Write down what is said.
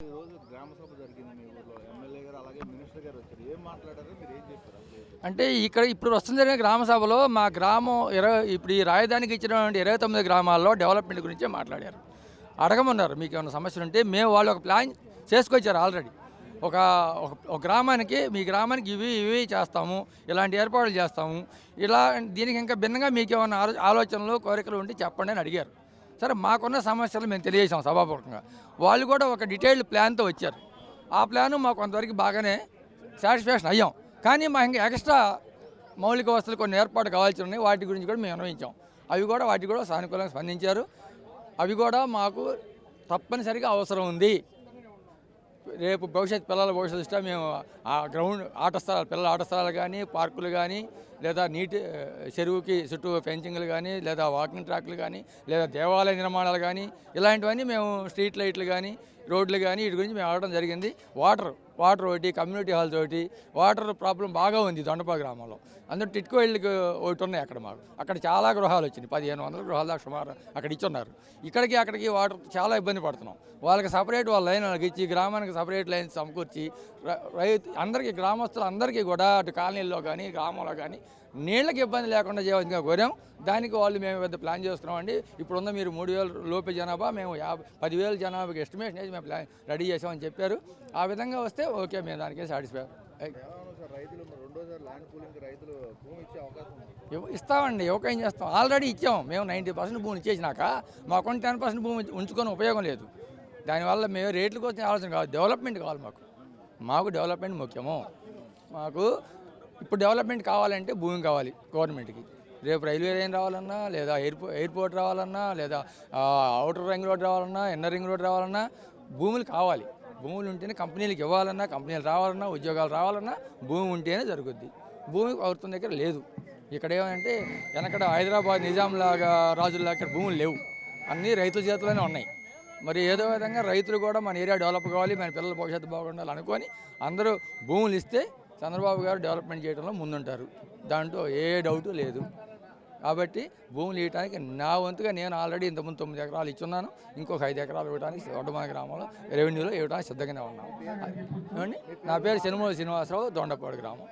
ఈరోజు గ్రామ సభ జరిగింది మీ ఊర్లో. ఎమ్మెల్యే గారు అలాగే మినిస్టర్ గారు వచ్చారు. ఏం మాట్లాడారు? మీరు ఏం చెప్పారు? అంటే ఇప్పుడు వస్తుంది జరిగిన గ్రామ సభలో మా గ్రామం ఇప్పుడు ఈ రాజధానికి ఇచ్చినటువంటి 29 గ్రామాల్లో డెవలప్మెంట్ గురించే మాట్లాడారు. అడగమన్నారు మీకు ఏమైనా సమస్యలు ఉంటే. మేము వాళ్ళు ఒక ప్లాన్ చేసుకొచ్చారు ఆల్రెడీ. ఒక ఒక గ్రామానికి మీ గ్రామానికి ఇవి చేస్తాము, ఇలాంటి ఏర్పాట్లు చేస్తాము, ఇలా దీనికి ఇంకా భిన్నంగా మీకు ఏమైనా ఆలోచనలు కోరికలు ఉంటే చెప్పండి అని అడిగారు. సరే మాకున్న సమస్యలు మేము తెలియజేసాం సభాపూర్వకంగా. వాళ్ళు కూడా ఒక డీటెయిల్డ్ ప్లాన్తో వచ్చారు. ఆ ప్లాను మాకు కొంతవరకు బాగానే సాటిస్ఫాక్షన్ అయ్యాం. కానీ మా ఇంకా ఎక్స్ట్రా మౌలిక వసతులు కొన్ని ఏర్పాటు కావాల్సి ఉన్నాయి. వాటి గురించి కూడా మేము అన్వయించాం. వాటికి కూడా సానుకూలంగా స్పందించారు. అవి కూడా మాకు తప్పనిసరిగా అవసరం ఉంది. రేపు పిల్లల భవిష్యత్తు దృష్ట్యా మేము ఆ గ్రౌండ్ పిల్లల ఆట స్థలాలు కానీ, పార్కులు కానీ, లేదా నీటి చెరువుకి చుట్టూ ఫెన్సింగ్లు కానీ, లేదా వాకింగ్ ట్రాక్లు కానీ, లేదా దేవాలయ నిర్మాణాలు కానీ, ఇలాంటివన్నీ మేము స్ట్రీట్ లైట్లు కానీ, రోడ్లు కానీ వీటి గురించి మేము అడగడం జరిగింది. వాటర్ ఒకటి, కమ్యూనిటీ హాల్స్ ఒకటి, వాటర్ ప్రాబ్లం బాగా ఉంది దొండపా గ్రామంలో. అందరూ టిట్కో ఇళ్ళకి ఒకటి ఉన్నాయి అక్కడ చాలా గృహాలు వచ్చినాయి. 1500 గృహాలు దాకా సుమారు అక్కడ ఇచ్చున్నారు. అక్కడికి వాటర్ చాలా ఇబ్బంది పడుతున్నాం. వాళ్ళకి సపరేట్ వాళ్ళ లైన్ వాళ్ళకి ఇచ్చి, గ్రామానికి సపరేట్ లైన్స్ సమకూర్చి అందరికీ గ్రామస్తులందరికీ కూడా అటు కాలనీల్లో కానీ గ్రామంలో కానీ నీళ్ళకి ఇబ్బంది లేకుండా చేయవలసిందిగా కోరాం. దానికి వాళ్ళు మేము పెద్ద ప్లాన్ చేస్తున్నామండి. ఇప్పుడున్న మీరు 3000 లోపే జనాభా, మేము 10,000 జనాభాకి ఎస్టిమేషన్ వేసి మేము ప్లాన్ రెడీ చేసామని చెప్పారు. ఆ విధంగా వస్తే ఓకే, మేము దానికే సాటిస్ఫై. ఇస్తామండి, ఏం చేస్తాం. ఆల్రెడీ ఇచ్చాం. మేము 90% భూమిని ఇచ్చేసినాక మాకు 10% భూమి ఉంచుకొని ఉపయోగం లేదు. దానివల్ల మేము రేట్ల కోసం ఆలోచన కాదు, డెవలప్మెంట్ కావాలి. మాకు డెవలప్మెంట్ ముఖ్యము. మాకు ఇప్పుడు డెవలప్మెంట్ కావాలంటే భూమి కావాలి గవర్నమెంట్కి. రేపు రైల్వే లైన్ రావాలన్నా, లేదా ఎయిర్పోర్ట్ రావాలన్నా, లేదా అవుటర్ రింగ్ రోడ్ రావాలన్నా, ఇన్నర్ రింగ్ రోడ్ రావాలన్నా భూములు కావాలి. భూములు ఉంటేనే కంపెనీలకు ఇవ్వాలన్నా, కంపెనీలు రావాలన్నా, ఉద్యోగాలు రావాలన్నా భూమి ఉంటేనే జరుగుద్ది. భూమి ప్రభుత్వం దగ్గర లేదు. ఇక్కడ ఏమంటే వెనకడ హైదరాబాద్ నిజాంలాగా రాజుల్లాగా ఇక్కడ భూములు లేవు, అన్నీ రైతుల చేతిలోనే ఉన్నాయి. మరి ఏదో విధంగా రైతులు కూడా మన ఏరియా డెవలప్ కావాలి, మన పిల్లల భవిష్యత్తు బాగుండాలి అనుకొని అందరూ భూములు ఇస్తే చంద్రబాబు గారు డెవలప్మెంట్ చేయడంలో ముందుంటారు. దాంట్లో ఏ డౌటు లేదు. కాబట్టి భూములు ఇవ్వడానికి నా వంతుగా నేను ఆల్రెడీ ఇంతకుముందు 9 ఎకరాలు ఇచ్చున్నాను. ఇంకొక 5 ఎకరాలు ఇవ్వడానికి దొండమాన గ్రామంలో రెవెన్యూలో ఇవ్వడానికి సిద్ధంగానే ఉన్నాను. ఏమండి, నా పేరు శనుమూల శ్రీనివాసరావు, దొండపాడు గ్రామం.